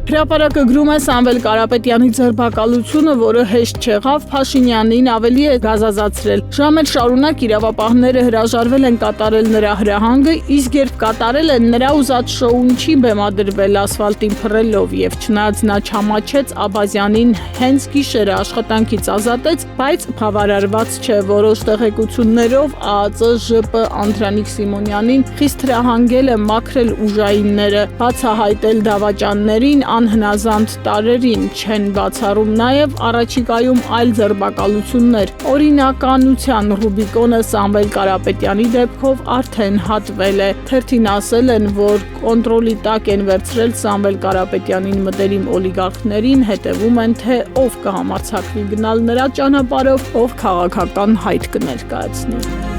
Հրապարակը գրում է Սամվել Կարապետյանի ձերբակալությունը, որը հեշտ չեղավ, Փաշինյանին ավելի է գազազացրել։ Ժամեր շարունակ իրավապահները հրաժարվել են կատարել նրա հրահանգը, իսկ երբ կատարել են, նրա ուզած շոուն չի բեմադրվել ասֆալտին փռելով, եւ չնայած նա չամաչեց Աբազյանին հենց գիշերը աշխատանքից ազատեց, բայց բավարարված չէ, որոշ տեղեկություններով ԱԱԾ ԺՊ Անդրանիկ Սիմոնյանին խիստ հրահանգել է մաքրել ուժայինները, բացահայտել դավաճաններին, անհնազանդ տարերին, չեն բացառում նաև առաջիկայում այլ ձերբակալություններ։ Օրինականության Ռուբիկոնը Սամվել Կարապետյանի դեպքով արդեն հատվել է։ Թերթին ասել են, որ կոնտրոլի տակ են վերցրել Սամվել Կարապետյանին մտերիմ օլիգարխներին, հետևում են, թե ով կհամարձակվի գնալ նրա ճանապարհով, ով քաղաքական հայտ կներկայացնի։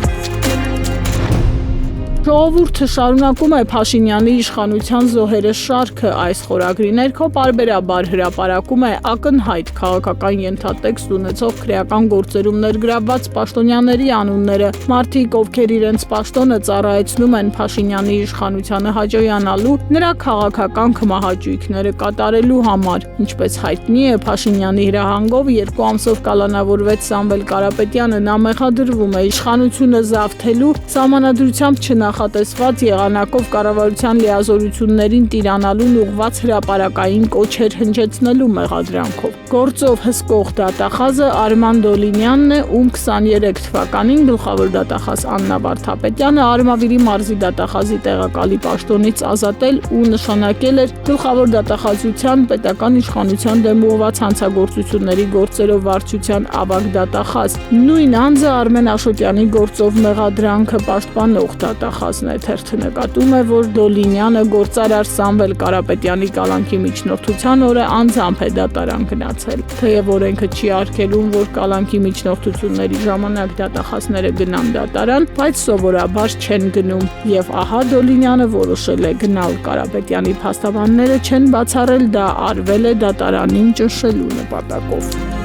Ժողովուրդը շարունակում է Փաշինյանի իշխանության զոհերը շարքը այս խորագրի ներքո պարբերաբար հրապարակում է ակնհայտ քաղաքական ենթատեքստ ունեցող քրեական գործերում ներգրավված պաշտոնյաների անունները, մարդիկ, ովքեր իրենց պաշտոնը ծառայեցնում են Փաշինյանի իշխանությանը հաջողանալու, նրա քաղաքական քմահաճույքները կատարելու համար։ Ինչպես հայտնի է, Փաշինյանի հրահանգով 2 ամսով կալանավորվեց Սամվել Կարապետյանը, նա մեղադրվում է իշխանությունը զավթելու, սահմանադրությամբ չնախատեսված եղանակով կառավարության լիազորություններին տիրանալուն ուղղված հրապարակային կոչեր հնչեցնելու մեղադրանքով։ Գործով հսկող դատախազը Արման Դոլինյանն է, ում 23 թվականին գլխավոր դատախազ Աննա Վարդապետյանը Արմավիրի մարզի դատախազի տեղակալի պաշտոնից ազատել ու նշանակել էր գլխավոր դատախազության պետական իշխանության դեմ ուղղված հանցագործությունների գործերով վարչության ավագ դատախազ։ Նույն անձը Արմեն Աշոտյանի գործով մեղադրանքը պաշտպանող դատախազն է։ Թերթը նկատում է, որ Դոլինյանը գործարար Սամվել Կարապետյանի կալանքի միջնորդության օրը անձամբ է դատարան գնացել։ Թեև օրենքը չի արգելում, որ կալանքի միջնորդությունների ժամանակ դատախազները գնան դատարան, բայց սովորաբար չեն գնում։ Եվ ահա Դոլինյանը որոշել է գնալ։ Կարապետյանի փաստաբանները չեն բացառել, դա արվել է դատարանին ճնշելու նպատակով։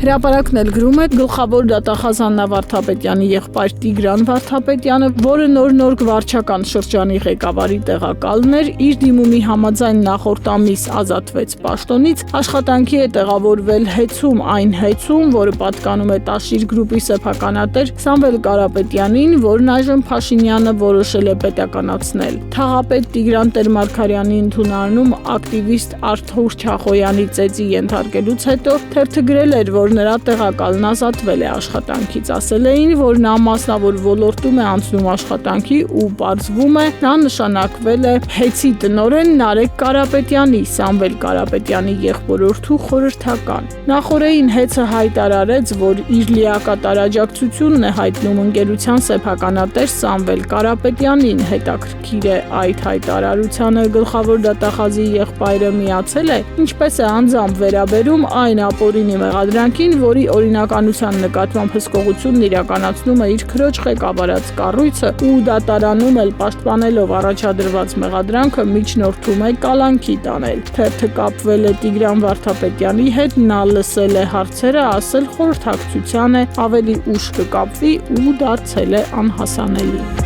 Հրապարակն էլ գրում է գլխավոր դատախազ Աննա Վարդապետյանի եղբայր Տիգրան Վարդապետյանը, որը նոր վարչական շրջանի ղեկավարի տեղակալն էր, իր դիմումի համաձայն նախորդ ամիս ազատվեց պաշտոնից, աշխատանքի է տեղավորվել Հեցում, այն Հեցում, որը պատկանում է Տաշիր գրուպի սեփականատեր Սամվել Կարապետյանին, որն այժմ Փաշինյանը որոշել է պետականացնել։ Թաղապետ Տիգրան Տեր-Մարգարյանի ընդունարանում ակտիվիստ Արթուր Չախոյանի ծեծի ենթարկելուց հետո թերթը գրել էր, որ նրա տեղակալն ազատվել է աշխատանքից, ասել էին, որ նա մասնավոր ոլորտում է անցնում աշխատանքի ու պարզվում է, նա նշանակվել է Հեցի տնօրեն Նարեկ Կարապետյանի, Սամվել Կարապետյանի եղբորորդու խորհրդական։ Նախորդին Հեցը հայտարարեց, որ իր լիակատար աջակցությունն է հայտնում ընկերության սեփականատեր Սամվել Կարապետյանին։ Հետաքրքիր է, այդ հայտարարությանը գլխավոր դատախազի եղբայրը միացել է, ինչպես է անձամբ վերաբերում այն ապօրինի մեղադրանքին, որի օրինականության նկատմամբ հսկողությունն իրականացնում է իր քրոջ ղեկավարած կառույցը ու դատարանում էլ պաշտպանելով առաջադրված մեղադրանքը միջնորդում է կալանքի տանել։ Թերթը կապվել է Տիգրան Վարդապետյանի հետ, նա լսել է հարցերը, ասել խորհրդակցության է, ավելի ուշ կկապվի ու դարձել է անհասանելի։